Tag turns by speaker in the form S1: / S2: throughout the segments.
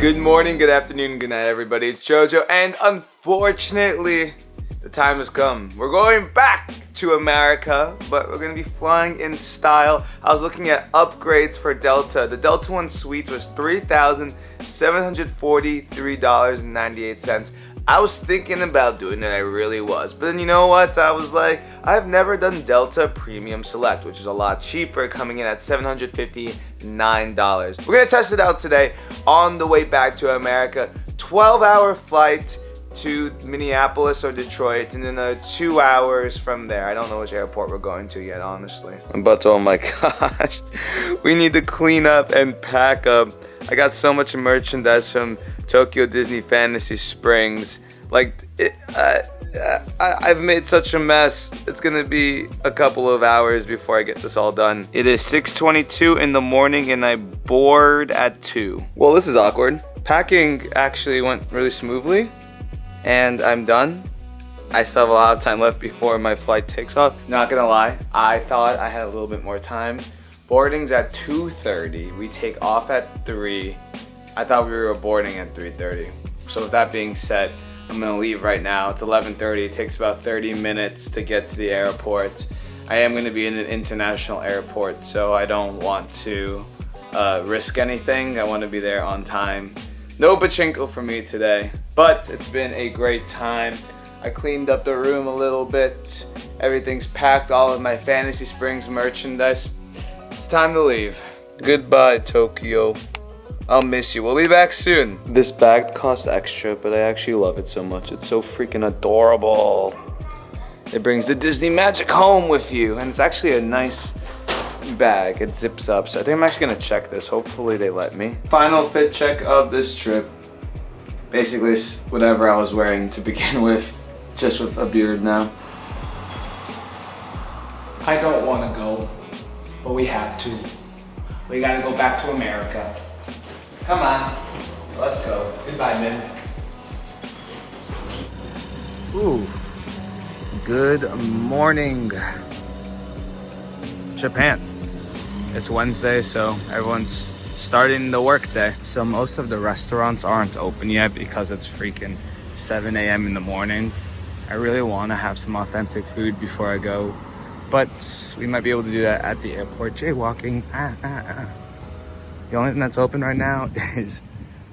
S1: Good morning, good afternoon, good night, everybody. It's Jojo, and unfortunately, the time has come. We're going back to America, but we're going to be flying in style. I was looking at upgrades for Delta. The Delta One Suites was $3,743.98. I was thinking about doing it, I really was. But then you know what? I was like, I've never done Delta Premium Select, which is a lot cheaper, coming in at $759. We're gonna test it out today on the way back to America. 12-hour flight to Minneapolis or Detroit, and then 2 hours from there. I don't know which airport we're going to yet, honestly. But oh my gosh, we need to clean up and pack up. I got so much merchandise from Tokyo Disney Fantasy Springs. I've made such a mess. It's gonna be a couple of hours before I get this all done. It is 6:22 in the morning and I board at 2. Well, this is awkward. Packing actually went really smoothly and I'm done. I still have a lot of time left before my flight takes off. Not gonna lie, I thought I had a little bit more time. Boarding's at 2:30. We take off at 3. I thought we were boarding at 3:30. So with that being said, I'm gonna leave right now. It's 11:30. It takes about 30 minutes to get to the airport. I am gonna be in an international airport, so I don't want to risk anything. I want to be there on time. No pachinko for me today, but it's been a great time. I cleaned up the room a little bit. Everything's packed, all of my Fantasy Springs merchandise. It's time to leave. Goodbye, Tokyo. I'll miss you. We'll be back soon. This bag costs extra, but I actually love it so much. It's so freaking adorable. It brings the Disney magic home with you, and it's actually a nice bag. It zips up, so I think I'm actually gonna check this. Hopefully they let me. Final fit check of this trip. Basically, it's whatever I was wearing to begin with, just with a beard now.
S2: I don't want to go, but we have to. We gotta go back to America. Come on, let's go. Goodbye, Min.
S1: Ooh. Good morning, Japan. It's Wednesday, so everyone's starting the work day. So most of the restaurants aren't open yet because it's freaking 7 a.m. in the morning. I really want to have some authentic food before I go, but we might be able to do that at the airport. Jaywalking. The only thing that's open right now is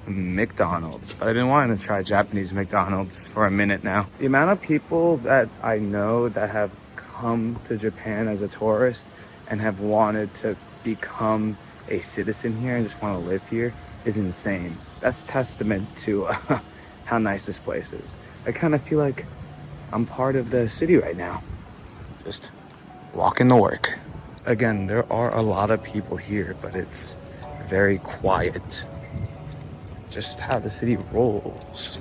S1: McDonald's, but I've been wanting to try Japanese McDonald's for a minute now. The amount of people that I know that have come to Japan as a tourist and have wanted to become a citizen here and just want to live here is insane. That's testament to how nice this place is. I kind of feel like I'm part of the city right now. Just walking to work. Again, there are a lot of people here, but it's very quiet. Just how the city rolls.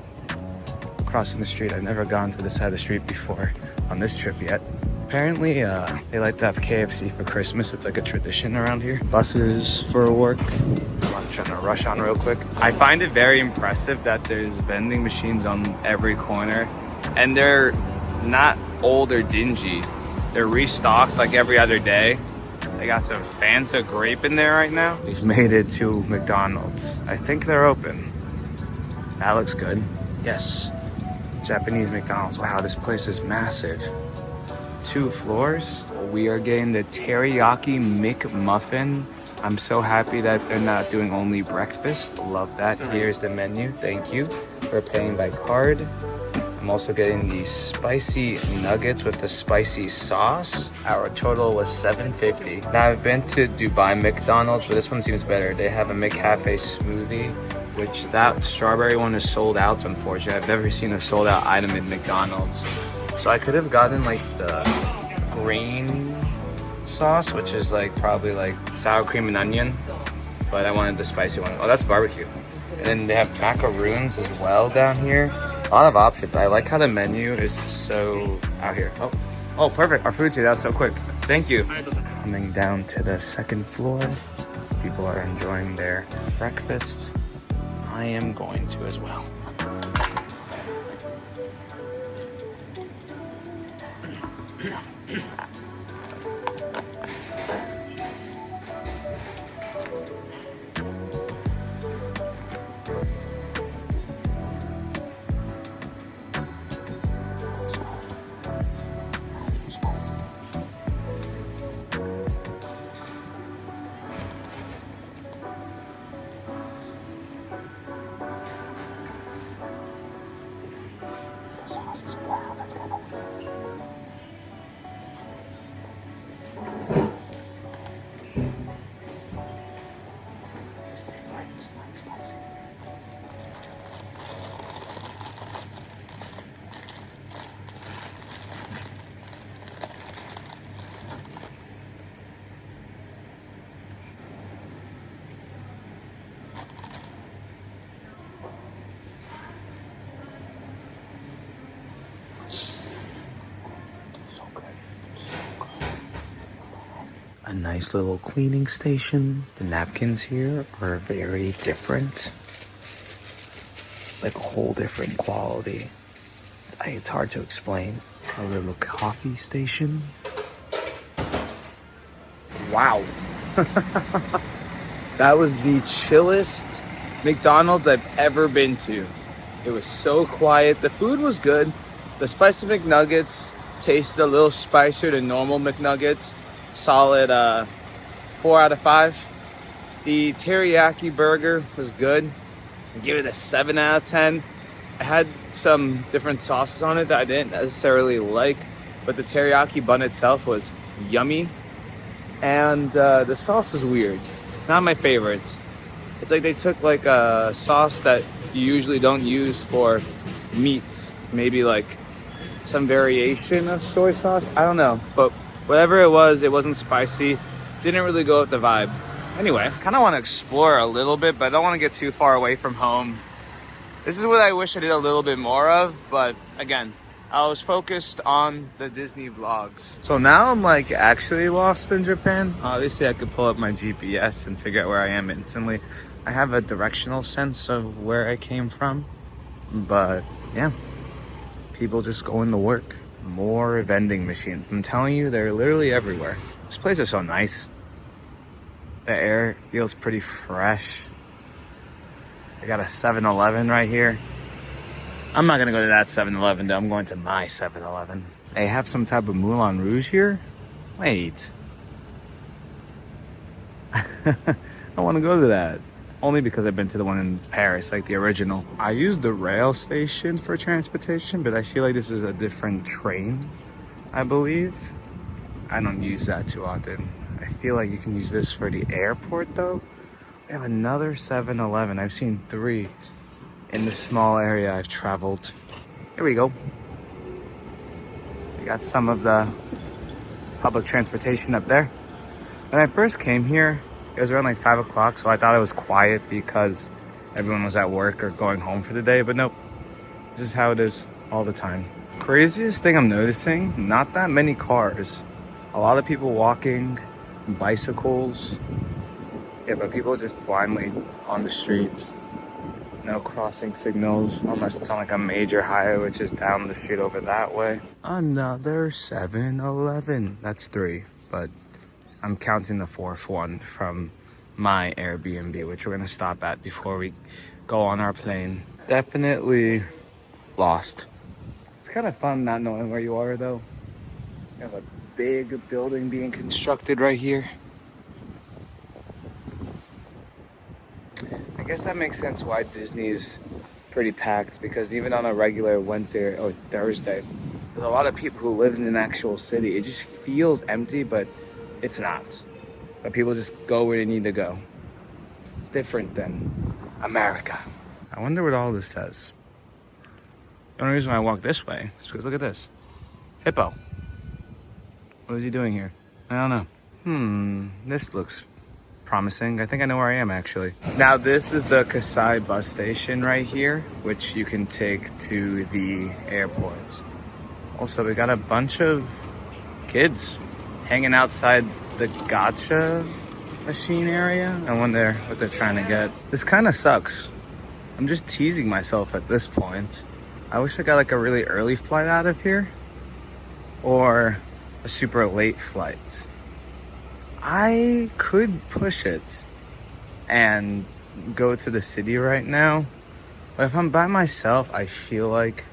S1: Crossing the street. I've never gone to this side of the street before on this trip yet. Apparently, they like to have KFC for Christmas. It's like a tradition around here. Buses for work. I'm trying to rush on real quick. I find it very impressive that there's vending machines on every corner, and they're not old or dingy. They're restocked like every other day. They got some Fanta grape in there right now. We've made it to McDonald's. I think they're open. That looks good. Yes. Japanese McDonald's. Wow, this place is massive. 2 floors. We are getting the teriyaki McMuffin. I'm so happy that they're not doing only breakfast. Love that. Here's the menu. Thank you. We're paying by card. I'm also getting the spicy nuggets with the spicy sauce. Our total was $7.50. Now I've been to Dubai McDonald's, but this one seems better. They have a McCafe smoothie, which that strawberry one is sold out, unfortunately. I've never seen a sold out item in McDonald's. So I could have gotten like the green sauce, which is like probably like sour cream and onion, but I wanted the spicy one. Oh, that's barbecue. And then they have macaroons as well down here. A lot of options. I like how the menu is so out here. Oh, perfect. Our food's here. That was so quick. Thank you. Coming down to the 2nd floor. People are enjoying their breakfast. I am going to as well.
S2: The sauce is brown. That's kind of weird. It's different. It's not spicy. So good. So good. A nice little cleaning station. The napkins here are very different. Like a whole different quality. It's hard to explain. A little coffee station. Wow. That was the chillest McDonald's I've ever been to. It was so quiet. The food was good. The spicy McNuggets tasted a little spicier than normal McNuggets. Solid 4 out of 5. The teriyaki burger was good. I give it a 7 out of 10. I had some different sauces on it that I didn't necessarily like, but the teriyaki bun itself was yummy. And the sauce was weird. Not my favorites. It's like they took like a sauce that you usually don't use for meats. Maybe like some variation of soy sauce. I don't know. But whatever it wasn't spicy. Didn't really go with the vibe. Anyway, kind of want to explore a little bit, but I don't want to get too far away from home. This is what I wish I did a little bit more of, but again, I was focused on the Disney vlogs. So now I'm like actually lost in Japan. Obviously I could pull up my GPS and figure out where I am instantly. I have a directional sense of where I came from, but yeah, people just going to work. More vending machines. I'm telling you, they're literally everywhere. This place is so nice. The air feels pretty fresh. I got a 7-Eleven right here. I'm not gonna go to that 7-Eleven though. I'm going to my 7-Eleven. They have some type of Moulin Rouge here. Wait. I want to go to that. Only because I've been to the one in Paris, like the original. I use the rail station for transportation, but I feel like this is a different train, I believe. I don't use that too often. I feel like you can use this for the airport though. We have another 7-Eleven. I've seen 3 in the small area I've traveled. Here we go. We got some of the public transportation up there. When I first came here, it was around like 5 o'clock, so I thought it was quiet because everyone was at work or going home for the day, but nope. This is how it is all the time. Craziest thing I'm noticing, not that many cars. A lot of people walking, bicycles. Yeah, but people just blindly on the street. No crossing signals, unless it's on like a major highway, which is down the street over that way. Another 7-Eleven. That's 3, but I'm counting the 4th one from my Airbnb, which we're gonna stop at before we go on our plane. Definitely lost. It's kind of fun not knowing where you are though. You have a big building being constructed right here. I guess that makes sense why Disney's pretty packed, because even on a regular Wednesday or Thursday, there's a lot of people who live in an actual city. It just feels empty, but it's not. But people just go where they need to go. It's different than America. I wonder what all this says. The only reason why I walk this way is because look at this. Hippo. What is he doing here? I don't know. This looks promising. I think I know where I am actually. Now this is the Kasai bus station right here, which you can take to the airports. Also, we got a bunch of kids hanging outside the gacha machine area. I wonder what they're trying to get. This kind of sucks. I'm just teasing myself at this point. I wish I got like a really early flight out of here or a super late flight. I could push it and go to the city right now, but if I'm by myself, I feel like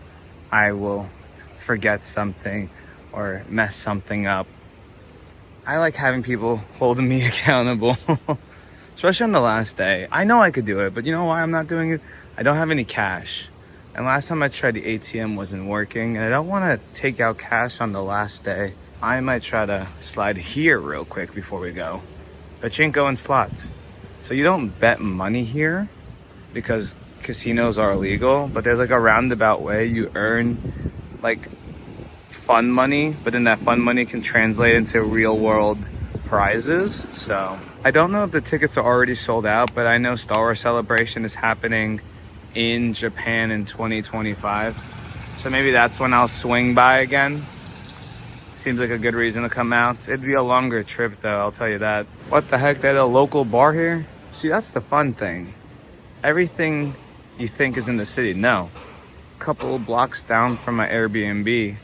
S2: I will forget something or mess something up. I like having people holding me accountable, especially on the last day. I know I could do it, but you know why I'm not doing it? I don't have any cash.
S1: And last time I tried, the ATM wasn't working, and I don't want to take out cash on the last day. I might try to slide here real quick before we go. Pachinko and slots. So you don't bet money here because casinos are illegal, but there's like a roundabout way you earn like fun money, but then that fun money can translate into real world prizes. So I don't know if the tickets are already sold out, but I know Star Wars Celebration is happening in Japan in 2025. So maybe that's when I'll swing by again. Seems like a good reason to come out. It'd be a longer trip though, I'll tell you that. What the heck, they had a local bar here? See, that's the fun thing. Everything you think is in the city, no. A couple of blocks down from my Airbnb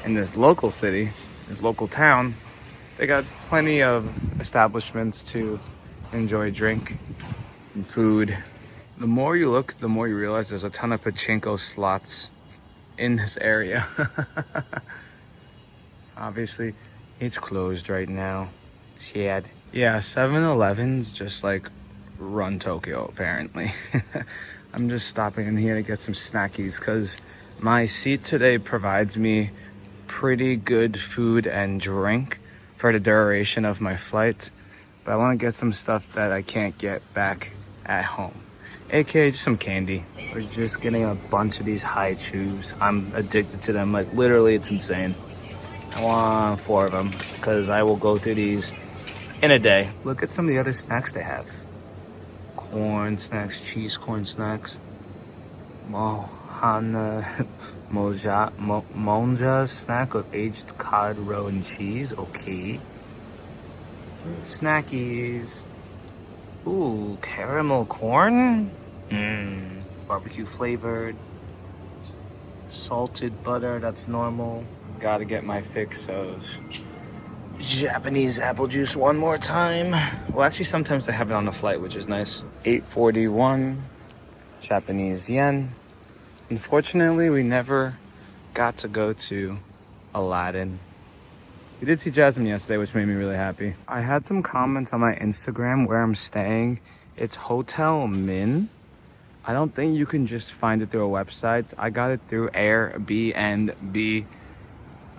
S1: in this local city, this local town, they got plenty of establishments to enjoy drink and food. The more you look, the more you realize there's a ton of pachinko slots in this area. Obviously, it's closed right now. Sad. Yeah, 7-Elevens just like run Tokyo, apparently. I'm just stopping in here to get some snackies because my seat today provides me pretty good food and drink for the duration of my flight. But I want to get some stuff that I can't get back at home. AKA just some candy. We're just getting a bunch of these high chews. I'm addicted to them. Like literally, it's insane. I want 4 of them because I will go through these in a day. Look at some of the other snacks they have. Corn snacks, cheese corn snacks. Monja snack of aged cod, roe, and cheese. Okay. Snackies. Ooh, caramel corn. Barbecue flavored. Salted butter, that's normal. Gotta get my fix of Japanese apple juice one more time. Well, actually, sometimes they have it on the flight, which is nice. 841 Japanese yen. Unfortunately, we never got to go to Aladdin. We did see Jasmine yesterday, which made me really happy. I had some comments on my Instagram where I'm staying. It's Hotel Min. I don't think you can just find it through a website. I got it through Airbnb.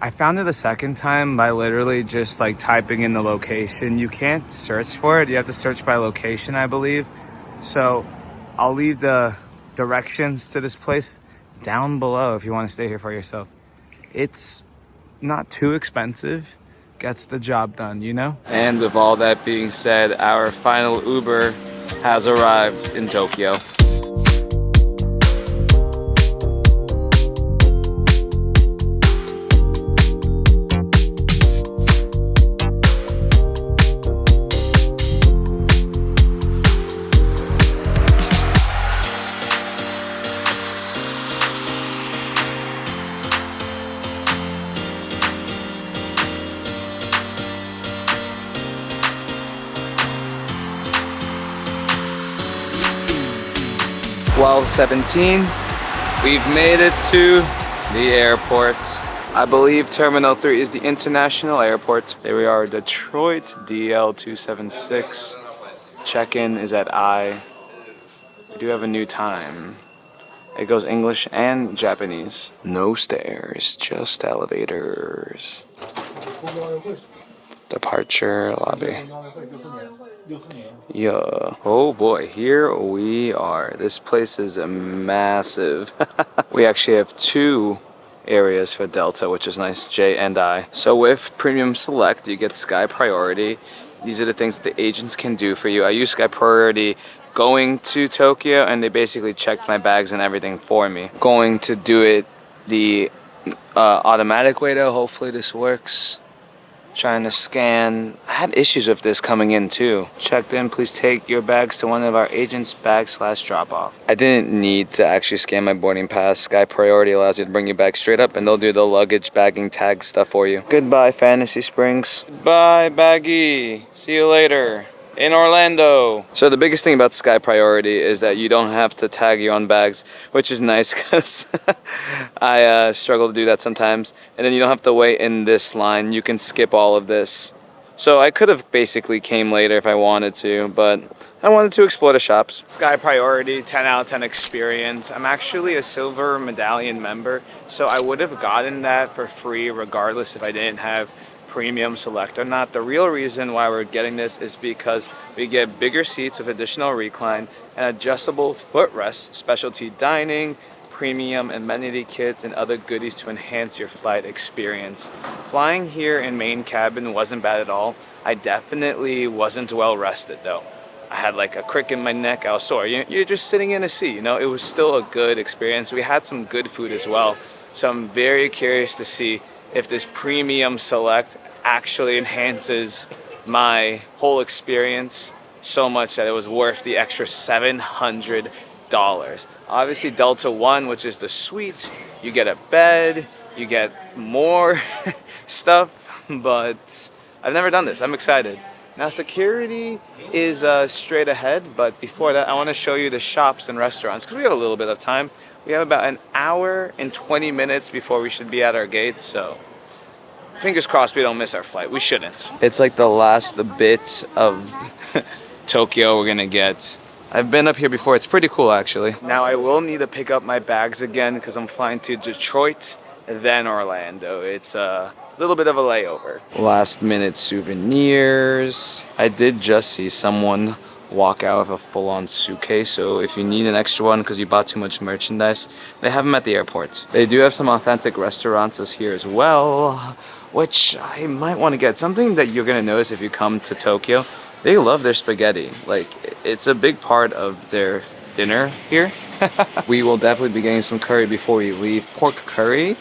S1: I found it a second time by literally just like typing in the location. You can't search for it. You have to search by location, I believe. So I'll leave the directions to this place down below if you want to stay here for yourself. It's not too expensive. Gets the job done, you know? And with all that being said, our final Uber has arrived in Tokyo. .17, we've made it to the airport. I believe Terminal 3 is the international airport. There we are, Detroit, DL276. Check-in is at I. We do have a new time. It goes English and Japanese. No stairs, just elevators. Departure lobby. Yeah. Oh boy, here we are. This place is massive. We actually have 2 areas for Delta, which is nice, J and I. So with Premium Select, you get Sky Priority. These are the things that the agents can do for you. I use Sky Priority going to Tokyo, and they basically checked my bags and everything for me. Going to do it the automatic way though. Hopefully this works. Trying to scan. I had issues with this coming in too. Checked in, please take your bags to one of our agents' bag/drop off. I didn't need to actually scan my boarding pass. Sky Priority allows you to bring your bag straight up and they'll do the luggage bagging tag stuff for you. Goodbye, Fantasy Springs. Bye, baggy. See you later. In Orlando. So the biggest thing about Sky Priority is that you don't have to tag your own bags, which is nice because I struggle to do that sometimes. And then you don't have to wait in this line. You can skip all of this. So I could have basically came later if I wanted to, but I wanted to explore the shops. Sky Priority, 10 out of 10 experience. I'm actually a silver medallion member, so I would have gotten that for free regardless if I didn't have premium select or not. The real reason why we're getting this is because we get bigger seats with additional recline and adjustable footrest, specialty dining, premium amenity kits, and other goodies to enhance your flight experience. Flying here in main cabin wasn't bad at all. I definitely wasn't well rested though. I had like a crick in my neck, I was sore. You're just sitting in a seat, you know? It was still a good experience. We had some good food as well. So I'm very curious to see if this premium select actually enhances my whole experience so much that it was worth the extra $700. Obviously Delta One, which is the suite, you get a bed, you get more stuff, but I've never done this. I'm excited. Now security is straight ahead, but before that I want to show you the shops and restaurants because we have a little bit of time. We have about an hour and 20 minutes before we should be at our gate, so fingers crossed we don't miss our flight. We shouldn't. It's like the last bit of Tokyo we're gonna get. I've been up here before. It's pretty cool actually. Now I will need to pick up my bags again because I'm flying to Detroit, then Orlando. It's a little bit of a layover. Last minute souvenirs. I did just see someone walk out with a full-on suitcase, so if you need an extra one because you bought too much merchandise, they have them at the airport. They do have some authentic restaurants here as well, which I might want to get. Something that you're gonna notice if you come to Tokyo, they love their spaghetti. Like, it's a big part of their dinner here. We will definitely be getting some curry before we leave. Pork curry,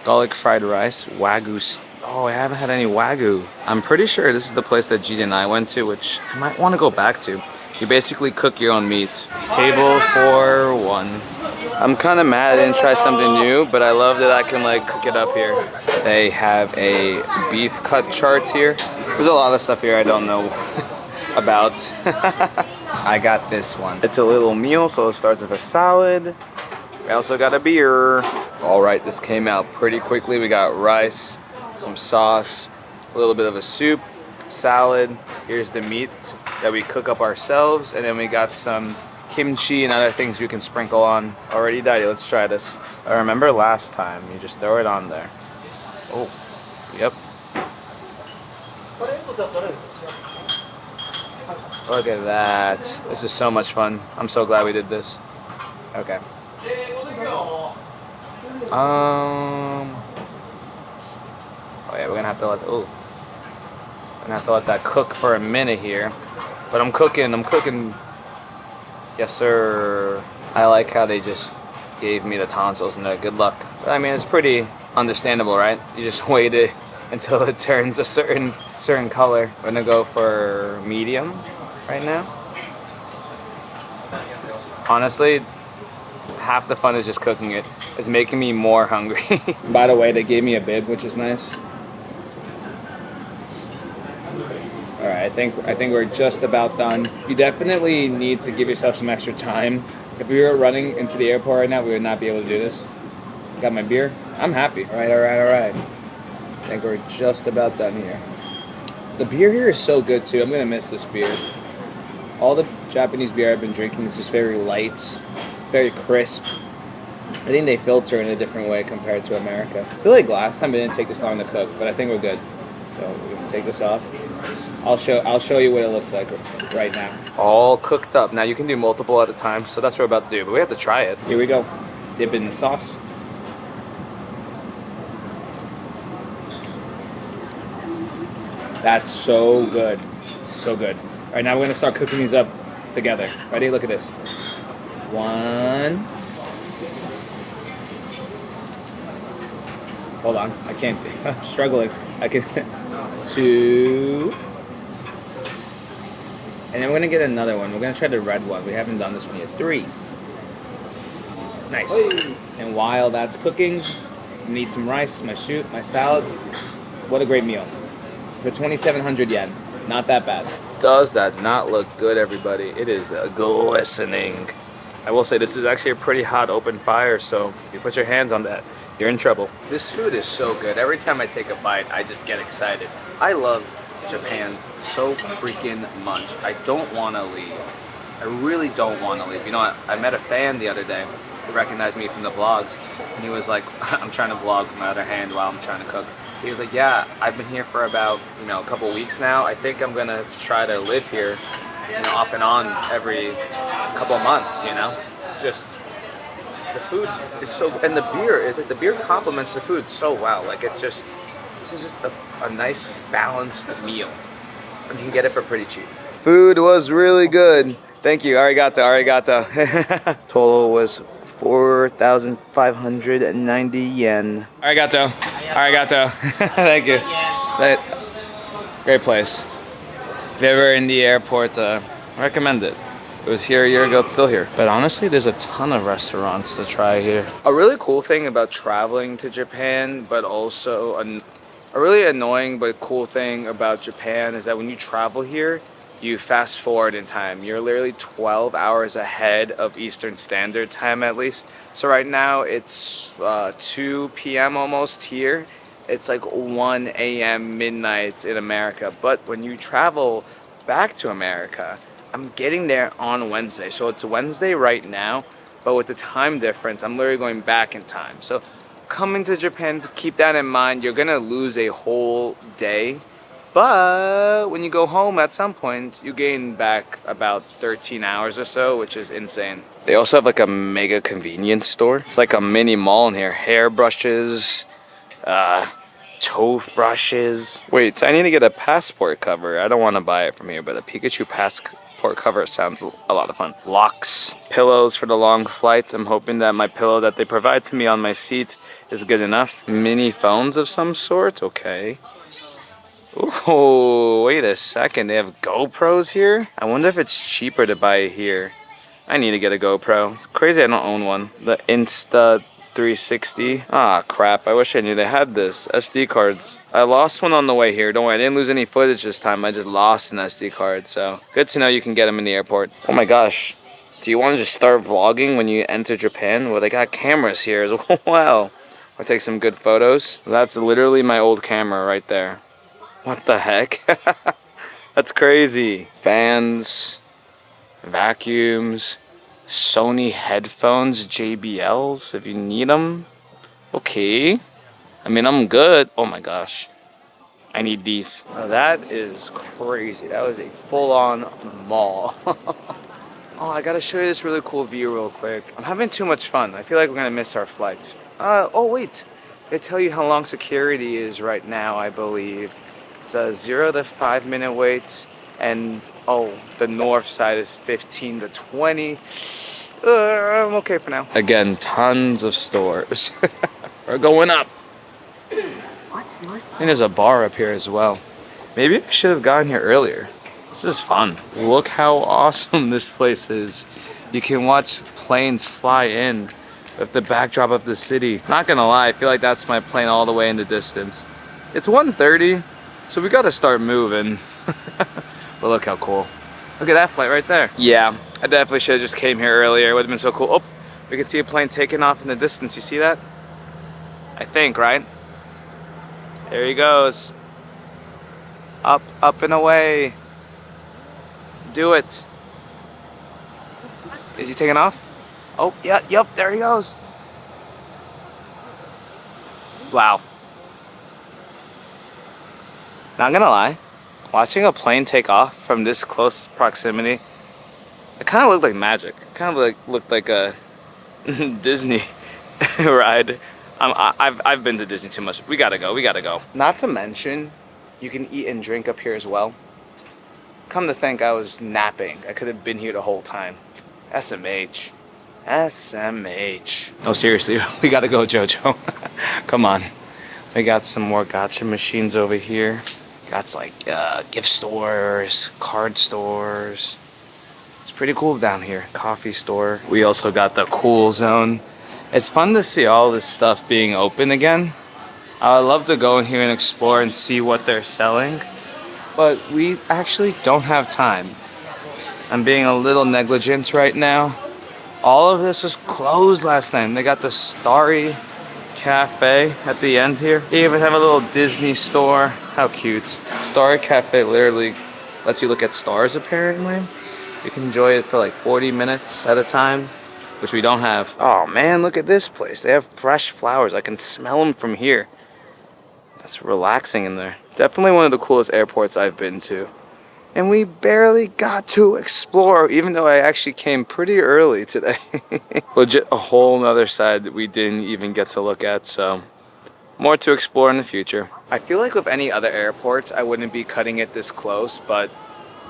S1: garlic fried rice, wagyu. Oh, I haven't had any wagyu. I'm pretty sure this is the place that Gigi and I went to, which I might want to go back to. You basically cook your own meat. Table for one. I'm kind of mad I didn't try something new, but I love that I can like cook it up here. They have a beef cut chart here. There's a lot of stuff here I don't know about. I got this one. It's a little meal, so it starts with a salad. We also got a beer. All right, this came out pretty quickly. We got rice, some sauce, a little bit of a soup, salad. Here's the meat that we cook up ourselves, and then we got some kimchi and other things you can sprinkle on. Already Daddy, let's try this. I remember last time, you just throw it on there. Oh, yep. Look at that. This is so much fun. I'm so glad we did this. Okay. Oh yeah, we're gonna have to let that cook for a minute here. But I'm cooking. Yes, sir. I like how they just gave me the tonsils and good luck. But, I mean, it's pretty understandable, right? You just wait it until it turns a certain color. We're gonna go for medium right now. Honestly, half the fun is just cooking it. It's making me more hungry. By the way, they gave me a bib, which is nice. All right, I think we're just about done. You definitely need to give yourself some extra time. If we were running into the airport right now, we would not be able to do this. Got my beer. I'm happy. All right. I think we're just about done here. The beer here is so good too. I'm gonna miss this beer. All the Japanese beer I've been drinking is just very light, very crisp. I think they filter in a different way compared to America. I feel like last time it didn't take this long to cook, but I think we're good. So we're gonna take this off. I'll show you what it looks like right now. All cooked up. Now you can do multiple at a time, so that's what we're about to do, but we have to try it. Here we go. Dip in the sauce. That's so good. So good. All right, now we're gonna start cooking these up together. Ready? Look at this. One. Hold on, I can't, I'm struggling. I can, two. And then we're gonna get another one. We're gonna try the red one. We haven't done this one yet. Three. Nice. And while that's cooking, we need some rice, my soup, my salad. What a great meal. For 2,700 yen. Not that bad. Does that not look good, everybody? It is glistening. I will say this is actually a pretty hot open fire, so if you put your hands on that, you're in trouble. This food is so good. Every time I take a bite, I just get excited. I love
S2: Japan so freaking much. I don't want to leave. I really don't want to leave. You know, I met a fan the other day who recognized me from the vlogs, and he was like, I'm trying to vlog with my other hand while I'm trying to cook. He was like, yeah, I've been here for about, you know, a couple weeks now. I think I'm gonna try to live here, you know, off and on every couple months, you know? It's just, the food is so, and the beer complements the food so well. Like, it's just, this is just a nice balanced meal. And you can get it for pretty cheap. Food was really good. Thank you, arigato, arigato. Total was 4,590 yen. Arigato, arigato. Thank you. Great place. If you're ever in the airport, I recommend it. It was here a year ago, it's still here. But honestly, there's a ton of restaurants to try here. A really cool thing about traveling to Japan, but also a really annoying but cool thing about Japan is that when you travel here, you fast forward in time. You're literally 12 hours ahead of Eastern Standard Time at least. So right now it's 2 p.m. almost here. It's like 1 a.m. midnight in America. But when you travel back to America, I'm getting there on Wednesday. So it's Wednesday right now, but with the time difference, I'm literally going back in time. So coming to Japan, keep that in mind. You're gonna lose a whole day. But when you go home at some point, you gain back about 13 hours or so, which is insane. They also have like a mega convenience store. It's like a mini mall in here. Hairbrushes, toothbrushes. Wait, I need to get a passport cover. I don't want to buy it from here, but a Pikachu passport cover sounds a lot of fun. Locks, pillows for the long flight. I'm hoping that my pillow that they provide to me on my seat is good enough. Mini phones of some sort, okay. Oh, wait a second. They have GoPros here? I wonder if it's cheaper to buy it here. I need to get a GoPro. It's crazy I don't own one. The Insta 360. Ah, crap. I wish I knew they had this. SD cards. I lost one on the way here. Don't worry, I didn't lose any footage this time. I just lost an SD card. So, good to know you can get them in the airport. Oh my gosh. Do you want to just start vlogging when you enter Japan? Well, they got cameras here as well. I'll take some good photos. That's literally my old camera right there. What the heck? That's crazy. Fans, vacuums, Sony headphones, JBLs if you need them. Okay. I mean, I'm good. Oh my gosh. I need these. Now that is crazy. That was a full-on mall. Oh, I gotta show you this really cool view real quick. I'm having too much fun. I feel like we're gonna miss our flight. Oh wait. They tell you how long security is right now, I believe. It's a 0 to 5 minute wait, and oh, the north side is 15 to 20. I'm okay for now. Again, tons of stores. We're going up. And there's a bar up here as well. Maybe I should have gotten here earlier. This is fun. Look how awesome this place is. You can watch planes fly in with the backdrop of the city. Not gonna lie, I feel like that's my plane all the way in the distance. It's 1:30. So we gotta start moving. But look how cool. Look at that flight right there. Yeah, I definitely should have just came here earlier. It would have been so cool. Oh, we can see a plane taking off in the distance. You see that? I think, right? There he goes. Up, up and away. Do it. Is he taking off? Oh, yeah, yep, there he goes. Wow. Not gonna lie, watching a plane take off from this close proximity, it kind of looked like magic. It kind of looked like a Disney ride. I've been to Disney too much. We gotta go. We gotta go. Not to mention, you can eat and drink up here as well. Come to think, I was napping. I could have been here the whole time. SMH. SMH. No, seriously, we gotta go, Jojo. Come on. We got some more gacha machines over here. Got like gift stores, card stores. It's pretty cool down here. Coffee store. We also got the cool zone. It's fun to see all this stuff being open again. I would love to go in here and explore and see what they're selling, but we actually don't have time. I'm being a little negligent right now. All of this was closed last night. They got the Starry
S1: cafe at the end here. They even have a little Disney store. How cute. Star Cafe literally lets you look at stars apparently. You can enjoy it for like 40 minutes at a time, which we don't have. Oh man, look at this place. They have fresh flowers. I can smell them from here. That's relaxing in there. Definitely one of the coolest airports I've been to. And we barely got to explore, even though I actually came pretty early today. Legit a whole nother side that we didn't even get to look at, so more to explore in the future. I feel like with any other airports, I wouldn't be cutting it this close, but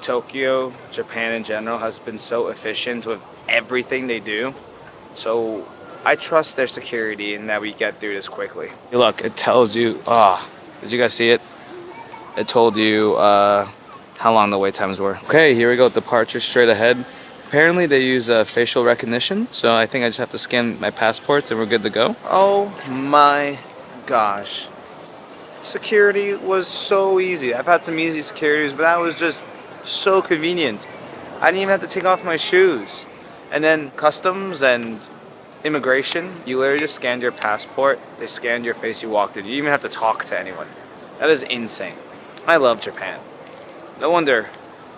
S1: Tokyo, Japan in general, has been so efficient with everything they do. So I trust their security and that we get through this quickly. Look, it tells you, did you guys see it? It told you, how long the wait times were. Okay, here we go, departure straight ahead. Apparently they use facial recognition, so I think I just have to scan my passports and we're good to go. Oh my gosh. Security was so easy. I've had some easy securities, but that was just so convenient. I didn't even have to take off my shoes. And then customs and immigration, you literally just scanned your passport, they scanned your face, you walked in. You didn't even have to talk to anyone. That is insane. I love Japan. No wonder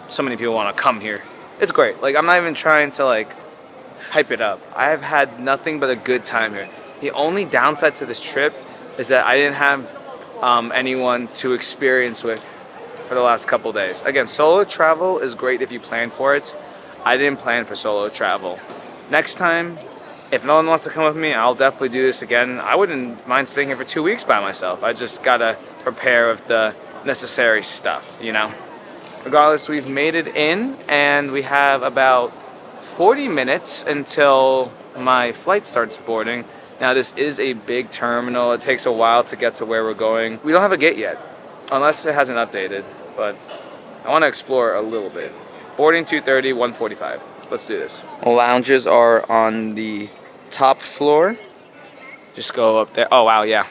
S1: so many people want to come here. It's great. Like, I'm not even trying to like hype it up. I have had nothing but a good time here. The only downside to this trip is that I didn't have anyone to experience with for the last couple days. Again, solo travel is great if you plan for it. I didn't plan for solo travel. Next time, if no one wants to come with me, I'll definitely do this again. I wouldn't mind staying here for 2 weeks by myself. I just gotta prepare with the necessary stuff, you know? Regardless, we've made it in and we have about 40 minutes until my flight starts boarding. Now this is a big terminal. It takes a while to get to where we're going. We don't have a gate yet, unless it hasn't updated, but I want to explore a little bit. Boarding 2:30, 1:45. Let's do this. Lounges are on the top floor. Just go up there. Oh wow, yeah.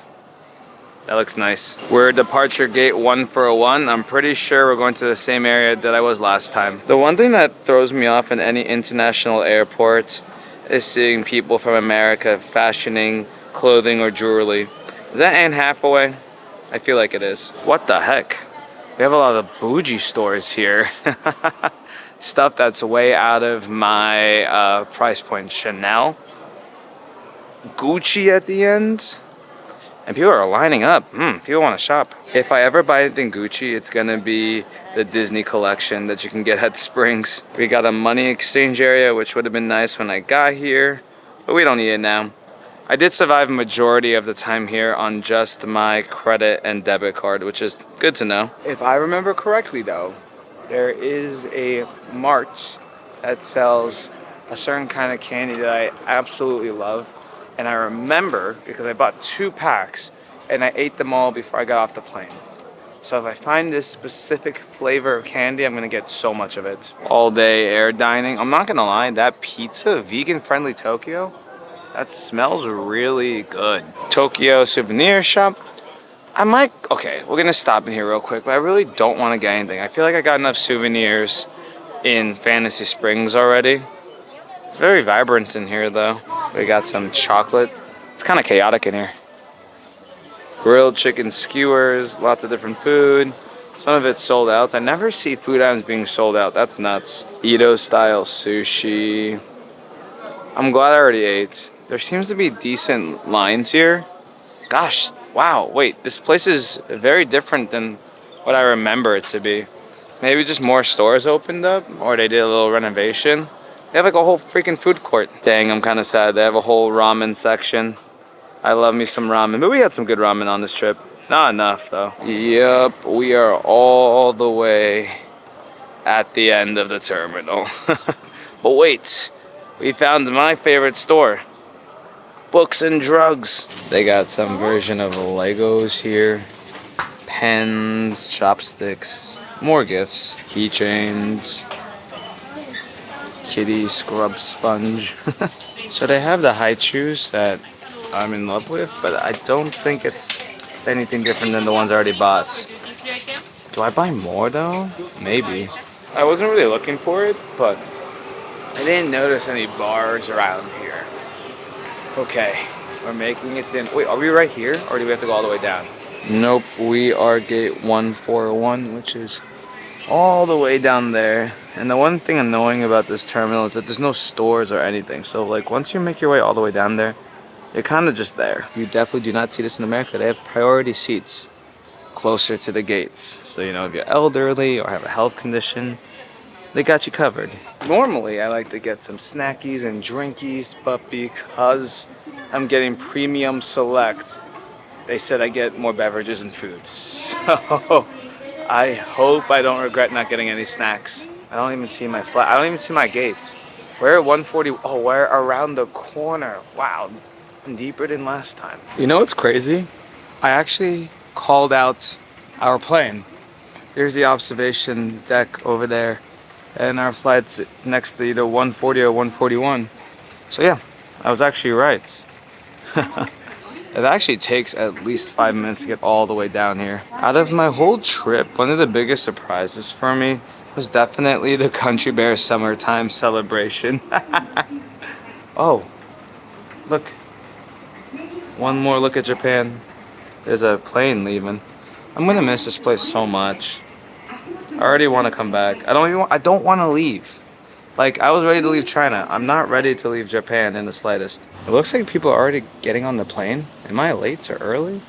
S1: That looks nice. We're at departure gate 141. I'm pretty sure we're going to the same area that I was last time. The one thing that throws me off in any international airport is seeing people from America fashioning clothing or jewelry. Is that Anne Hathaway? I feel like it is. What the heck? We have a lot of bougie stores here. Stuff that's way out of my price point. Chanel. Gucci at the end. And people are lining up. People want to shop. If I ever buy anything Gucci, it's going to be the Disney collection that you can get at Springs. We got a money exchange area, which would have been nice when I got here, but we don't need it now. I did survive a majority of the time here on just my credit and debit card, which is good to know. If I remember correctly, though, there is a mart that sells a certain kind of candy that I absolutely love. And I remember because I bought 2 packs and I ate them all before I got off the plane. So if I find this specific flavor of candy, I'm gonna get so much of it. All day air dining. I'm not gonna lie, that pizza, vegan friendly Tokyo, that smells really good. Tokyo souvenir shop. Okay, we're gonna stop in here real quick, but I really don't wanna get anything. I feel like I got enough souvenirs in Fantasy Springs already. It's very vibrant in here though. We got some chocolate. It's kind of chaotic in here. Grilled chicken skewers, lots of different food. Some of it's sold out. I never see food items being sold out. That's nuts. Edo style sushi. I'm glad I already ate. There seems to be decent lines here. Gosh, wow, wait, this place is very different than what I remember it to be. Maybe just more stores opened up, or they did a little renovation. They have like a whole freaking food court. Dang, I'm kind of sad. They have a whole ramen section. I love me some ramen, but we had some good ramen on this trip. Not enough though. Yep, we are all the way at the end of the terminal. But wait, we found my favorite store. Books and drugs. They got some version of Legos here. Pens, chopsticks, more gifts, keychains. Kitty scrub sponge. So they have the high chews that I'm in love with, but I don't think it's anything different than the ones I already bought. Do I buy more though? Maybe. I wasn't really looking for it, but I didn't notice any bars around here. Okay, We're making it in. Wait, are we right here, or do we have to go all the way down? Nope, we are gate 141, which is all the way down there. And the one thing annoying about this terminal is that there's no stores or anything. So like once you make your way all the way down there, you're kind of just there. You definitely do not see this in America. They have priority seats closer to the gates. So you know, if you're elderly or have a health condition, they got you covered. Normally I like to get some snackies and drinkies, but because I'm getting premium select, they said I get more beverages and food. So I hope I don't regret not getting any snacks. I don't even see my flat. I don't even see my gates. We're at 140. Oh, we're around the corner. Wow, I'm deeper than last time. You know what's crazy? I actually called out our plane. Here's the observation deck over there, and our flight's next to either 140 or 141. So yeah, I was actually right. It actually takes at least 5 minutes to get all the way down here. Out of my whole trip, one of the biggest surprises for me was definitely the Country Bear summertime celebration. Oh, look. One more look at Japan. There's a plane leaving. I'm gonna miss this place so much. I already want to come back. I don't want to leave. Like, I was ready to leave China. I'm not ready to leave Japan in the slightest. It looks like people are already getting on the plane. Am I late or early?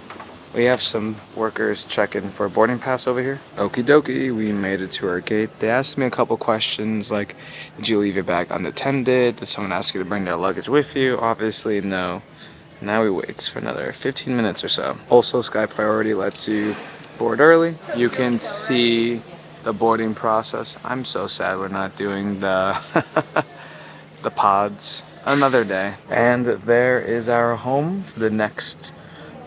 S1: We have some workers checking for a boarding pass over here. Okie dokie, we made it to our gate. They asked me a couple questions like, did you leave your bag unattended? Did someone ask you to bring their luggage with you? Obviously, no. Now we wait for another 15 minutes or so. Also, Sky Priority lets you board early. You can see the boarding process. I'm so sad we're not doing the the pods. Another day. And there is our home for the next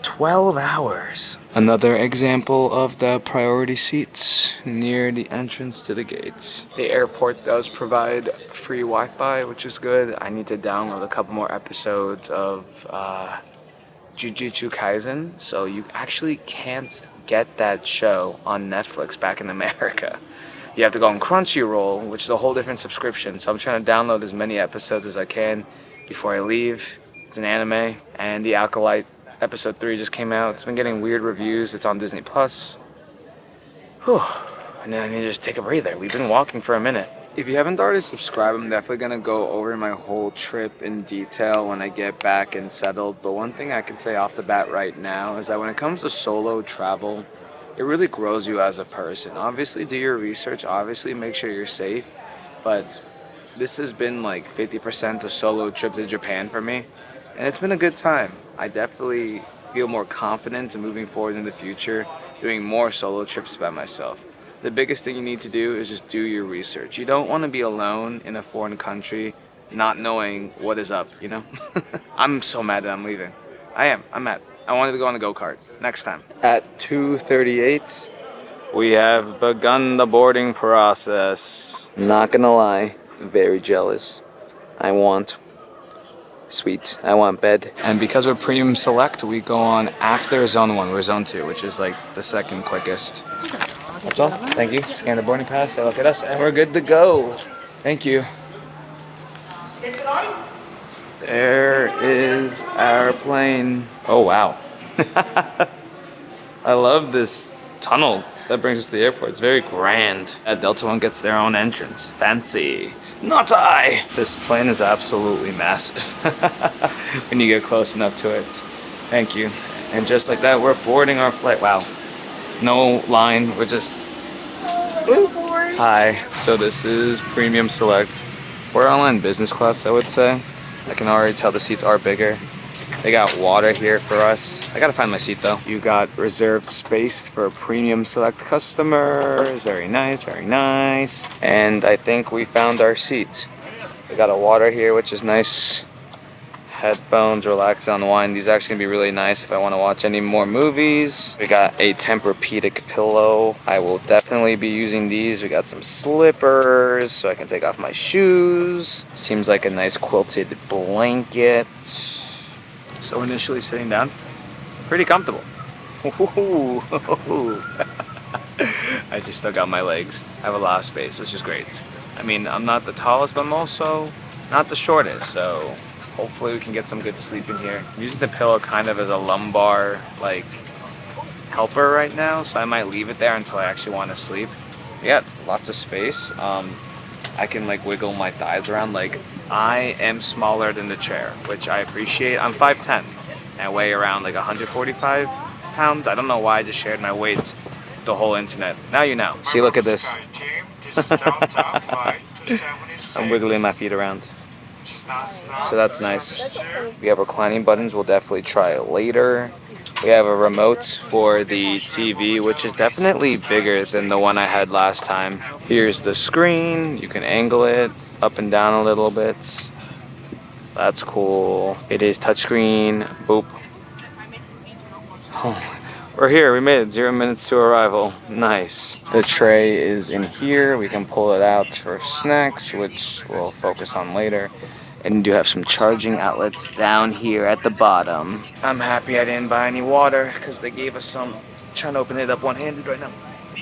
S1: 12 hours. Another example of the priority seats near the entrance to the gates. The airport does provide free Wi-Fi, which is good. I need to download a couple more episodes of Jujutsu Kaisen, so you actually can't get that show on Netflix back in America. You have to go on Crunchyroll, which is a whole different subscription. So I'm trying to download as many episodes as I can before I leave. It's an anime, and The Acolyte episode 3 just came out. It's been getting weird reviews. It's on Disney Plus. Whew. And then I need to just take a breather. We've been walking for a minute. If you haven't already subscribed, I'm definitely gonna go over my whole trip in detail when I get back and settled. But one thing I can say off the bat right now is that when it comes to solo travel, it really grows you as a person. Obviously, do your research. Obviously, make sure you're safe. But this has been like 50% a solo trip to Japan for me. And it's been a good time. I definitely feel more confident in moving forward in the future, doing more solo trips by myself. The biggest thing you need to do is just do your research. You don't want to be alone in a foreign country not knowing what is up, you know? I'm so mad that I'm leaving. I'm mad. I wanted to go on the go-kart next time. At 2:38, we have begun the boarding process. Not gonna lie, very jealous. I want bed. And because we're premium select, we go on after zone 1. We're zone 2, which is like the second quickest. That's all. Thank you. Scan the boarding pass. They look at us, and we're good to go. Thank you. There is our plane. Oh, wow. I love this tunnel that brings us to the airport. It's very grand. Delta One gets their own entrance. Fancy. Not I! This plane is absolutely massive when you get close enough to it. Thank you. And just like that, we're boarding our flight. Wow. No line. We're just... Hi. So this is Premium Select. We're online business class, I would say. I can already tell the seats are bigger. They got water here for us. I gotta find my seat though. You got reserved space for Premium Select customers. Very nice, very nice. And I think we found our seat. We got a water here, which is nice. Headphones, relax on the wine. These are actually gonna be really nice if I want to watch any more movies. We got a Tempur-Pedic pillow. I will definitely be using these. We got some slippers so I can take off my shoes. Seems like a nice quilted blanket. So initially sitting down, pretty comfortable. I just still got my legs. I have a lot of space, which is great. I mean, I'm not the tallest, but I'm also not the shortest, so Hopefully we can get some good sleep in here. I'm using the pillow kind of as a lumbar like helper right now, so I might leave it there until I actually want to sleep. Yeah, lots of space. I can like wiggle my thighs around. Like, I am smaller than the chair, which I appreciate. I'm 5'10". I weigh around like 145 pounds. I don't know why I just shared my weight with the whole internet. Now you know. See, look at this. I'm wiggling my feet around. So that's nice. We have reclining buttons. We'll definitely try it later. We have a remote for the TV, which is definitely bigger than the one I had last time. Here's the screen. You can angle it up and down a little bit. That's cool. It is touchscreen. Boop. Oh, we're here. We made it. 0 minutes to arrival. Nice. The tray is in here. We can pull it out for snacks, which we'll focus on later. And you do have some charging outlets down here at the bottom. I'm happy I didn't buy any water because they gave us some. I'm trying to open it up one-handed right now.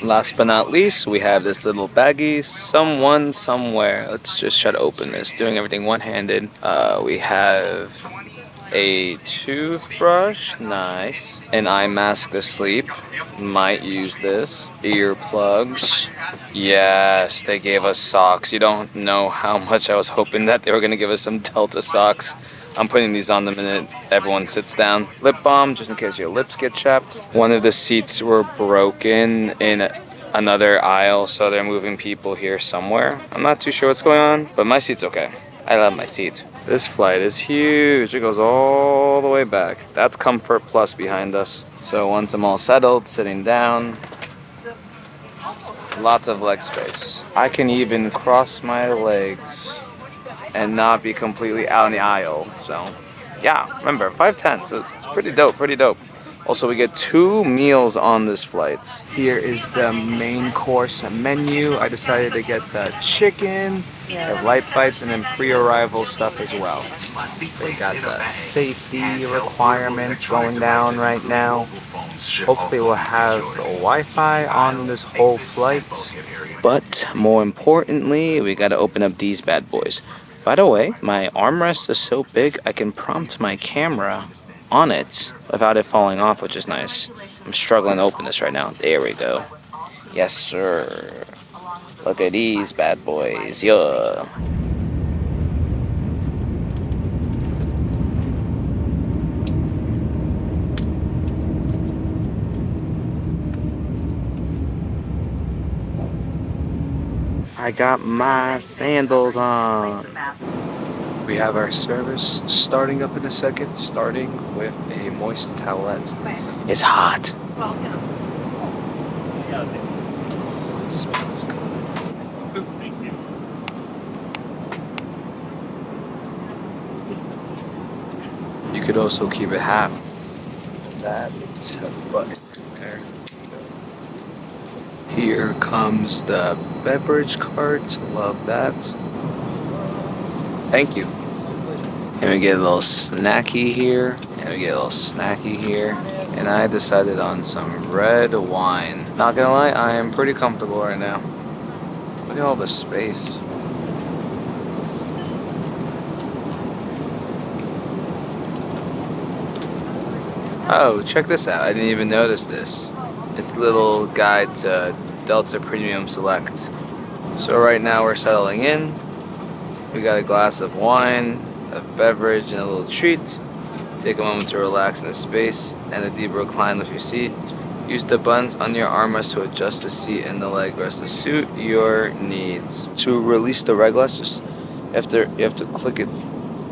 S1: Last but not least, we have this little baggie. Someone, somewhere. Let's just try to open this. Doing everything one-handed. We have a toothbrush. Nice. An eye mask to sleep. Might use this. Earplugs. Yes, they gave us socks. You don't know how much I was hoping that they were going to give us some Delta socks. I'm putting these on the minute everyone sits down. Lip balm, just in case your lips get chapped. One of the seats were broken in another aisle, so they're moving people here somewhere. I'm not too sure what's going on, but my seat's okay. I love my seat. This flight is huge. It goes all the way back. That's Comfort Plus behind us. So once I'm all settled, sitting down, lots of leg space. I can even cross my legs and not be completely out in the aisle. So yeah, remember, 5'10", so it's pretty dope, pretty dope. Also, we get 2 meals on this flight. Here is the main course menu. I decided to get the chicken, the light bites, and then pre-arrival stuff as well. They got the safety requirements going down right now. Hopefully we'll have Wi-Fi on this whole flight. But more importantly, we gotta open up these bad boys. By the way, my armrest is so big I can prompt my camera on it without it falling off, which is nice. I'm struggling to open this right now. There we go. Yes, sir. Look at these bad boys. Yeah. I got my sandals on. We have our service starting up in a second, starting with a moist towelette. It's hot.
S3: Welcome.
S1: Oh, it smells good.
S3: Thank you.
S1: You could also keep it half. That's a button there. Here comes the beverage cart. Love that. Thank you. And we get a little snacky here. And we get a little snacky here. And I decided on some red wine. Not gonna lie, I am pretty comfortable right now. Look at all the space. Oh, check this out. I didn't even notice this. It's a little guide to Delta Premium Select. So right now we're settling in. We got a glass of wine, a beverage, and a little treat. Take a moment to relax in the space and a deep recline with your seat. Use the buttons on your armrest to adjust the seat and the leg rest to suit your needs. To release the leg rest, just you have to click it.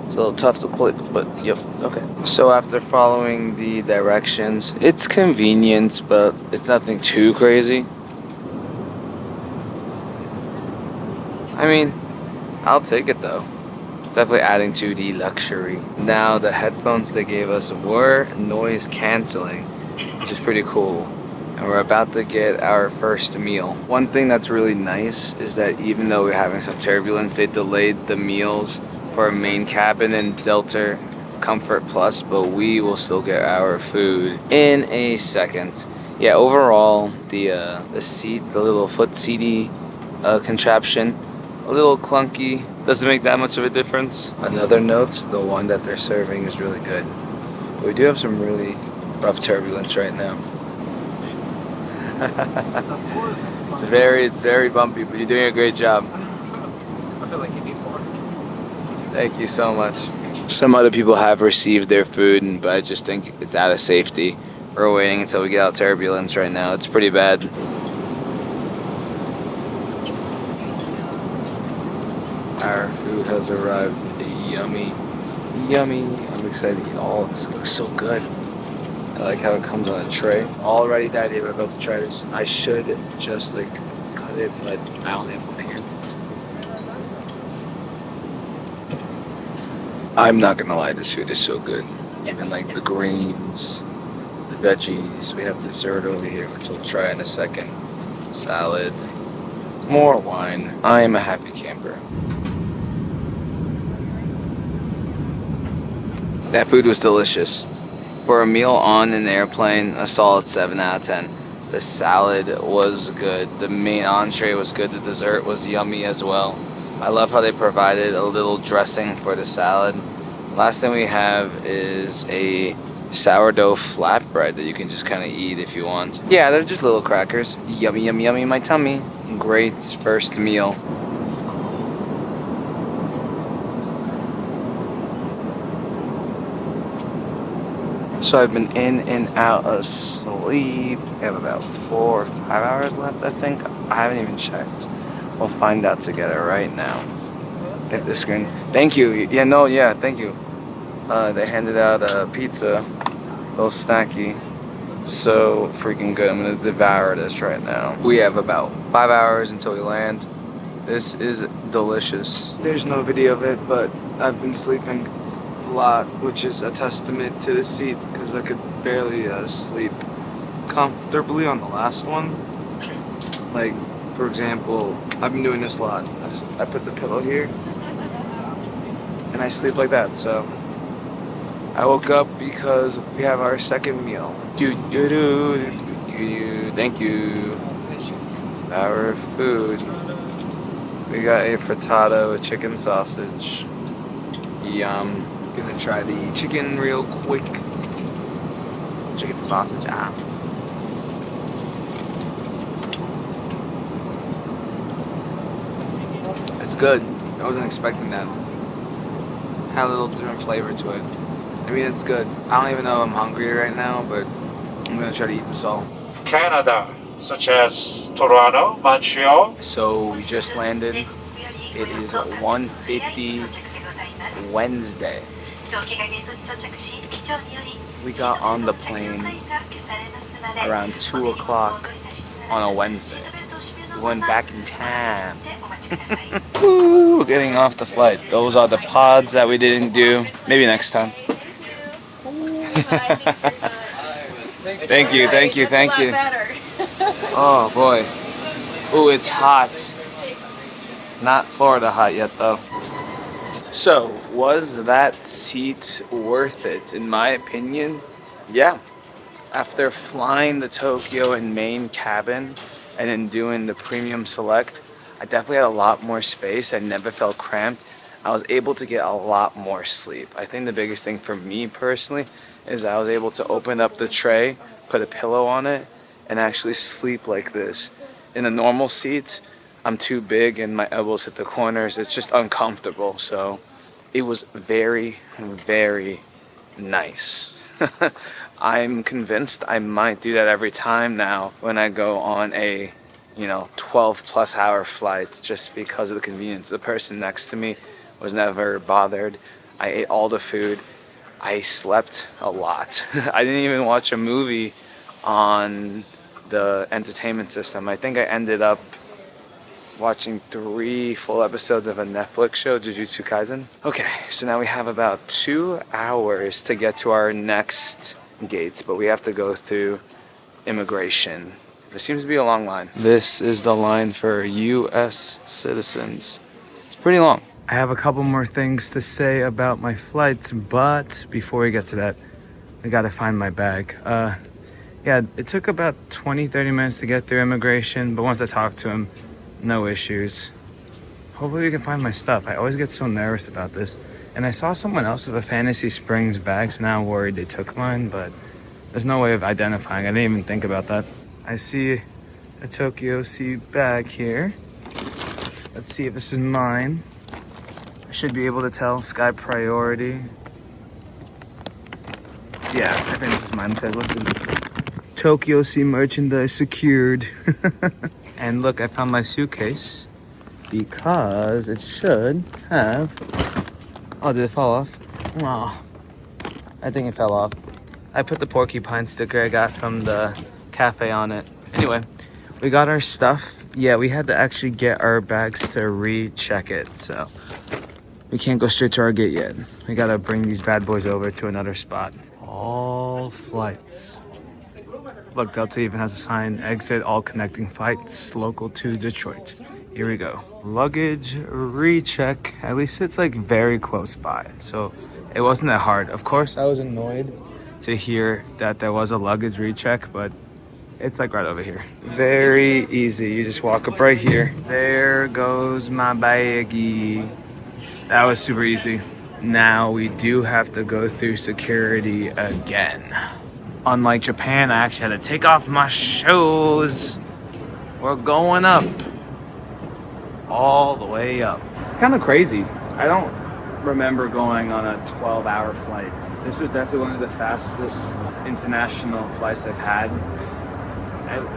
S1: It's a little tough to click, but yep, okay. So after following the directions, it's convenient, but it's nothing too crazy. I mean, I'll take it though. It's definitely adding to the luxury. Now the headphones they gave us were noise canceling, which is pretty cool. And we're about to get our first meal. One thing that's really nice is that even though we're having some turbulence, they delayed the meals for our main cabin and Delta Comfort Plus, but we will still get our food in a second. Yeah, overall, the seat, the little foot seaty contraption, a little clunky, Doesn't make that much of a difference.
S2: Another note, the one that they're serving is really good. But we do have some really rough turbulence right now.
S1: It's very bumpy, but you're doing a great job.
S3: I feel like you need more.
S1: Thank you so much.
S2: Some other people have received their food, but I just think it's out of safety.
S1: We're waiting until we get out turbulence right now. It's pretty bad. Our food has arrived. Yummy. Yummy. I'm excited to eat all of this. It looks so good. I like how it comes on a tray. Already the idea about to try this. I should just like cut it, but I don't have a finger.
S2: I'm not gonna lie, this food is so good. Even like the greens, the veggies. We have dessert over here, which we'll try in a second. Salad, more wine. I am a happy camper. That food was delicious. For a meal on an airplane, a solid 7 out of 10. The salad was good. The main entree was good. The dessert was yummy as well. I love how they provided a little dressing for the salad. Last thing we have is a sourdough flatbread that you can just kind of eat if you want. Yeah, they're just little crackers. Yummy, yummy, yummy in my tummy. Great first meal. So I've been in and out of sleep. We have about 4 or 5 hours left, I think. I haven't even checked. We'll find out together right now. Hit the screen. Thank you. Yeah, thank you. They handed out a pizza, a little snacky. So freaking good. I'm gonna devour this right now. We have about 5 hours until we land. This is delicious. There's no video of it, but I've been sleeping a lot, which is a testament to the seat because I could barely sleep comfortably on the last one. Like, for example, I've been doing this a lot. I put the pillow here and I sleep like that. So I woke up because we have our second meal. Thank you. Our food. We got a frittata with chicken sausage. Yum. Gonna try the chicken real quick. Chicken sausage. It's good. I wasn't expecting that. Had a little different flavor to it. I mean, it's good. I don't even know if I'm hungry right now, but I'm gonna try to eat this all.
S3: Canada, such as Toronto, Montreal.
S1: So we just landed. It is 1:50 Wednesday. We got on the plane around 2 o'clock on a Wednesday. We went back in time. Woo, getting off the flight. Those are the pods that we didn't do. Maybe next time. Thank you. Oh boy. Ooh, it's hot. Not Florida hot yet though. So, was that seat worth it? In my opinion, yeah. After flying the Tokyo and main cabin and then doing the premium select, I definitely had a lot more space. I never felt cramped. I was able to get a lot more sleep. I think the biggest thing for me personally is I was able to open up the tray, put a pillow on it, and actually sleep like this. In the normal seats, I'm too big and my elbows hit the corners. It's just uncomfortable. So it was very, very nice. I'm convinced I might do that every time now when I go on a 12 plus hour flight, just because of the convenience. The person next to me was never bothered. I ate all the food. I slept a lot. I didn't even watch a movie on the entertainment system. I think I ended up watching 3 full episodes of a Netflix show, Jujutsu Kaisen. Okay, so now we have about 2 hours to get to our next gates, but we have to go through immigration. There seems to be a long line. This is the line for U.S. citizens. It's pretty long. I have a couple more things to say about my flights, but before we get to that, I gotta find my bag. Yeah, it took about 20-30 minutes to get through immigration, but once I talked to him, no issues. Hopefully we can find my stuff. I always get so nervous about this. And I saw someone else with a Fantasy Springs bag, so now I'm worried they took mine, but there's no way of identifying. I didn't even think about that. I see a Tokyo Sea bag here. Let's see if this is mine. I should be able to tell. Sky Priority. Yeah, I think this is mine. Okay, let's see. Tokyo Sea merchandise secured. And look, I found my suitcase because it should have... Oh, did it fall off? Oh, I think it fell off. I put the porcupine sticker I got from the cafe on it. Anyway, we got our stuff. Yeah, we had to actually get our bags to recheck it, so we can't go straight to our gate yet. We gotta bring these bad boys over to another spot. All flights. Look, Delta even has a sign, exit all connecting flights, local to Detroit. Here we go. Luggage recheck. At least it's like very close by, so it wasn't that hard. Of course, I was annoyed to hear that there was a luggage recheck, but it's like right over here. Very easy. You just walk up right here. There goes my baggie. That was super easy. Now we do have to go through security again. Unlike Japan, I actually had to take off my shoes. We're going up. All the way up. It's kind of crazy. I don't remember going on a 12-hour flight. This was definitely one of the fastest international flights I've had.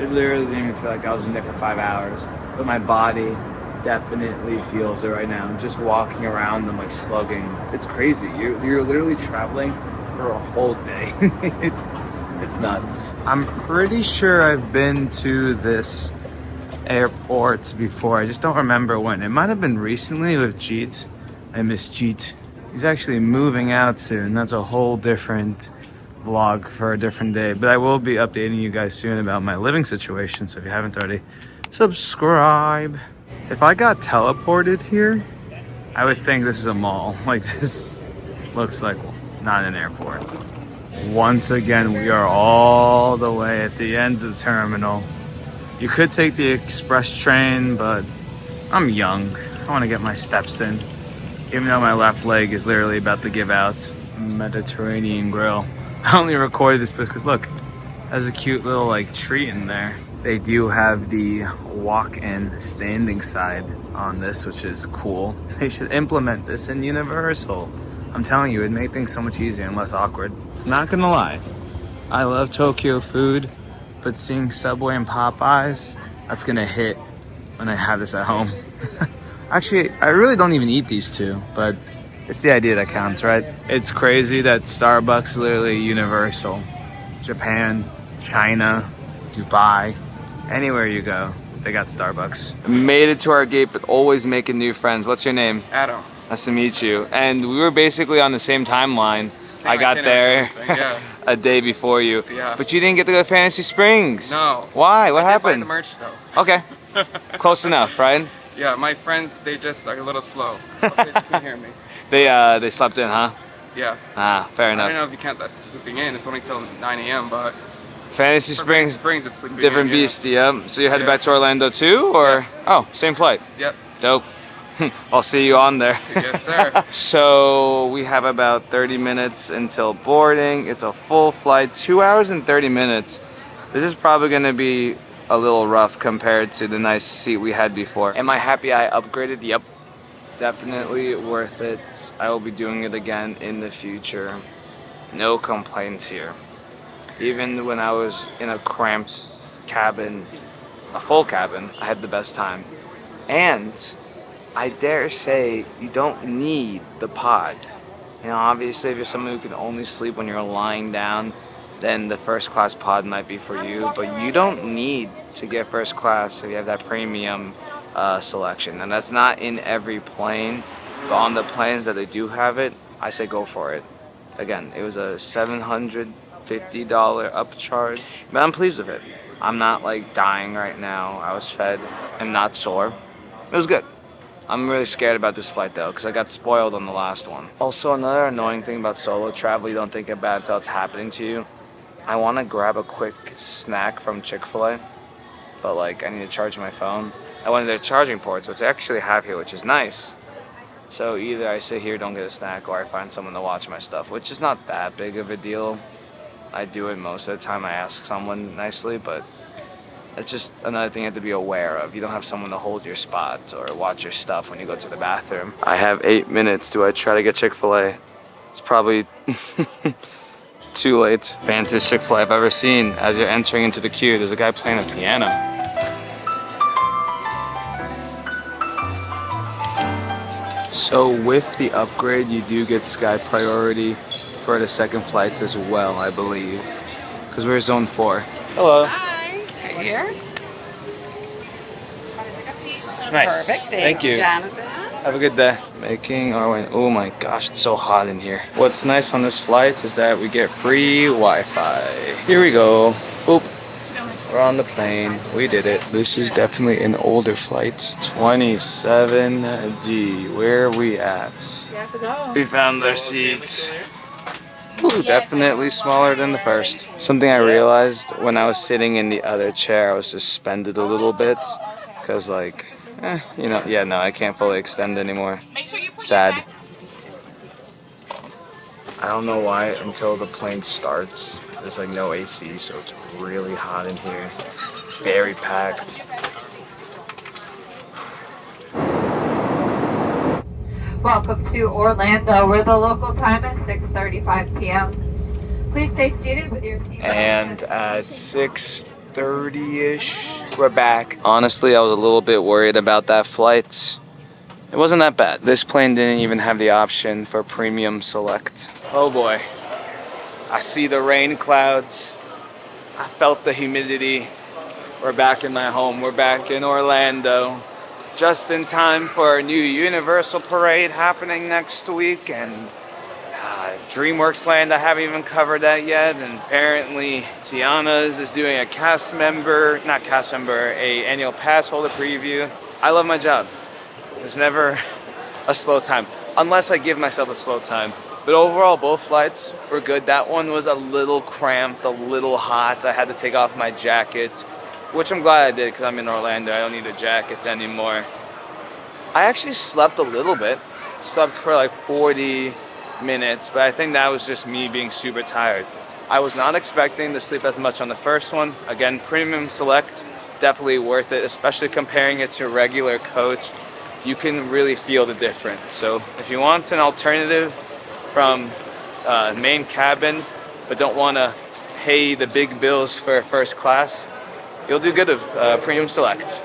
S1: It literally didn't even feel like I was in there for 5 hours. But my body definitely feels it right now. Just walking around, I'm like slugging. It's crazy. You're literally traveling for a whole day. It's nuts. I'm pretty sure I've been to this airport before. I just don't remember when. It might have been recently with Jeet. I miss Jeet. He's actually moving out soon. That's a whole different vlog for a different day. But I will be updating you guys soon about my living situation. So if you haven't already, subscribe. If I got teleported here, I would think this is a mall. Like, this looks like not an airport. Once again, we are all the way at the end of the terminal. You could take the express train, but I'm young. I want to get my steps in. Even though my left leg is literally about to give out. Mediterranean Grill. I only recorded this because look, there's a cute little like tree in there. They do have the walk-in standing side on this, which is cool. They should implement this in Universal. I'm telling you, it'd make things so much easier and less awkward. Not gonna lie, I love Tokyo food, but seeing Subway and Popeyes, that's gonna hit when I have this at home. Actually, I really don't even eat these two, but it's the idea that counts, right? It's crazy that Starbucks is literally universal. Japan, China, Dubai, anywhere you go, they got Starbucks. Made it to our gate, but always making new friends. What's your name?
S4: Adam.
S1: Nice to meet you. And we were basically on the same timeline. I got there
S4: yeah.
S1: a day before you.
S4: Yeah.
S1: But you didn't get to go to Fantasy Springs.
S4: No.
S1: Why? What
S4: I did
S1: happened?
S4: buy the merch though.
S1: Okay. Close enough, right?
S4: Yeah, my friends, they just are a little slow. They can hear me.
S1: They slept in, huh?
S4: Yeah.
S1: Ah, fair
S4: I
S1: enough.
S4: don't know if you count that sleeping in. It's only till 9 a.m. But
S1: Fantasy
S4: for
S1: Springs,
S4: Springs, it's sleeping
S1: different
S4: in, yeah.
S1: beast, yeah. So you headed
S4: Yeah.
S1: back to Orlando too, or?
S4: Yeah.
S1: Oh, same flight.
S4: Yep.
S1: Dope. I'll see you on there.
S4: Yes, sir.
S1: So we have about 30 minutes until boarding. It's a full flight, 2 hours and 30 minutes. This is probably gonna be a little rough compared to the nice seat we had before. Am I happy I upgraded? Yep. Definitely worth it. I will be doing it again in the future. No complaints here. Even when I was in a cramped cabin, a full cabin, I had the best time. And I dare say you don't need the pod. You know, obviously if you're someone who can only sleep when you're lying down, then the first class pod might be for you, but you don't need to get first class if you have that premium selection. And that's not in every plane, but on the planes that they do have it, I say go for it. Again, it was a $750 upcharge, but I'm pleased with it. I'm not like dying right now. I was fed and not sore. It was good. I'm really scared about this flight though, because I got spoiled on the last one. Also, another annoying thing about solo travel, you don't think about it until it's happening to you. I want to grab a quick snack from Chick-fil-A, but like I need to charge my phone. at one of their charging ports, which I actually have here, which is nice. So either I sit here, don't get a snack, or I find someone to watch my stuff, which is not that big of a deal. I do it most of the time. I ask someone nicely, but it's just another thing you have to be aware of. You don't have someone to hold your spot or watch your stuff when you go to the bathroom. I have 8 minutes. Do I try to get Chick-fil-A? It's probably too late. Fanciest Chick-fil-A I've ever seen. As you're entering into the queue, there's a guy playing a piano. So with the upgrade, you do get Sky Priority for the second flight as well, I believe. Because we're Zone 4. Hello.
S5: Hi. Right here. Want to take a seat?
S1: Nice.
S5: Perfect.
S1: Thank you.
S5: Jonathan.
S1: Have a good day. Making our way. Oh my gosh, it's so hot in here. What's nice on this flight is that we get free Wi-Fi. Here we go. Boop. We're on the plane. We did it. This is definitely an older flight. 27D. Where are we at?
S5: You have to go.
S1: We found our seats. Ooh, definitely smaller than the first. Something I realized when I was sitting in the other chair, I was suspended a little bit. Because like, you know, yeah, no, I can't fully extend anymore. Sad. I don't know why until the plane starts, there's like no AC, so it's really hot in here. Very packed.
S6: Welcome to Orlando, where the local time is 6:35 p.m. Please stay seated with your seatbelt.
S1: And at 6:30-ish, we're back. Honestly, I was a little bit worried about that flight. It wasn't that bad. This plane didn't even have the option for premium select. Oh boy. I see the rain clouds. I felt the humidity. We're back in my home. We're back in Orlando. Just in time for our new Universal Parade happening next week, and DreamWorks Land, I haven't even covered that yet, and apparently Tiana's is doing a annual pass holder preview. I love my job. There's never a slow time, unless I give myself a slow time. But overall, both flights were good. That one was a little cramped, a little hot. I had to take off my jacket, which I'm glad I did because I'm in Orlando. I don't need a jacket anymore. I actually slept a little bit. Slept for like 40 minutes, but I think that was just me being super tired. I was not expecting to sleep as much on the first one. Again, premium select, definitely worth it, especially comparing it to regular coach. You can really feel the difference. So if you want an alternative from main cabin, but don't want to pay the big bills for first class, you'll do good with premium select.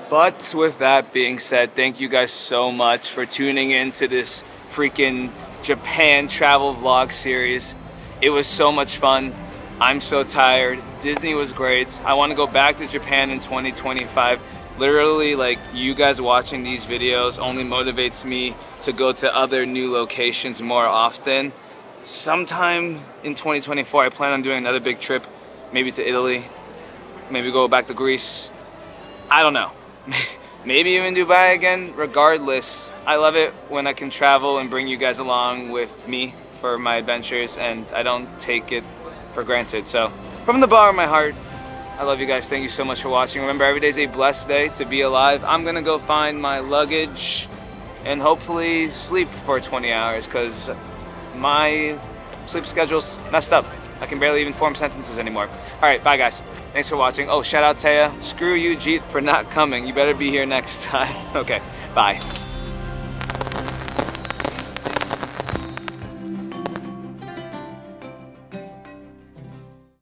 S1: But with that being said, thank you guys so much for tuning in to this freaking Japan travel vlog series. It was so much fun. I'm so tired. Disney was great. I want to go back to Japan in 2025. Literally, like, you guys watching these videos only motivates me to go to other new locations more often. Sometime in 2024, I plan on doing another big trip, maybe to Italy, maybe go back to Greece. I don't know. Maybe even Dubai again. Regardless, I love it when I can travel and bring you guys along with me for my adventures, and I don't take it for granted. So, from the bottom of my heart, I love you guys. Thank you so much for watching. Remember, every day is a blessed day to be alive. I'm gonna go find my luggage and hopefully sleep for 20 hours because my sleep schedule's messed up. I can barely even form sentences anymore. All right, bye guys. Thanks for watching. Oh, shout out Taya. Screw you, Jeet, for not coming. You better be here next time. Okay, bye.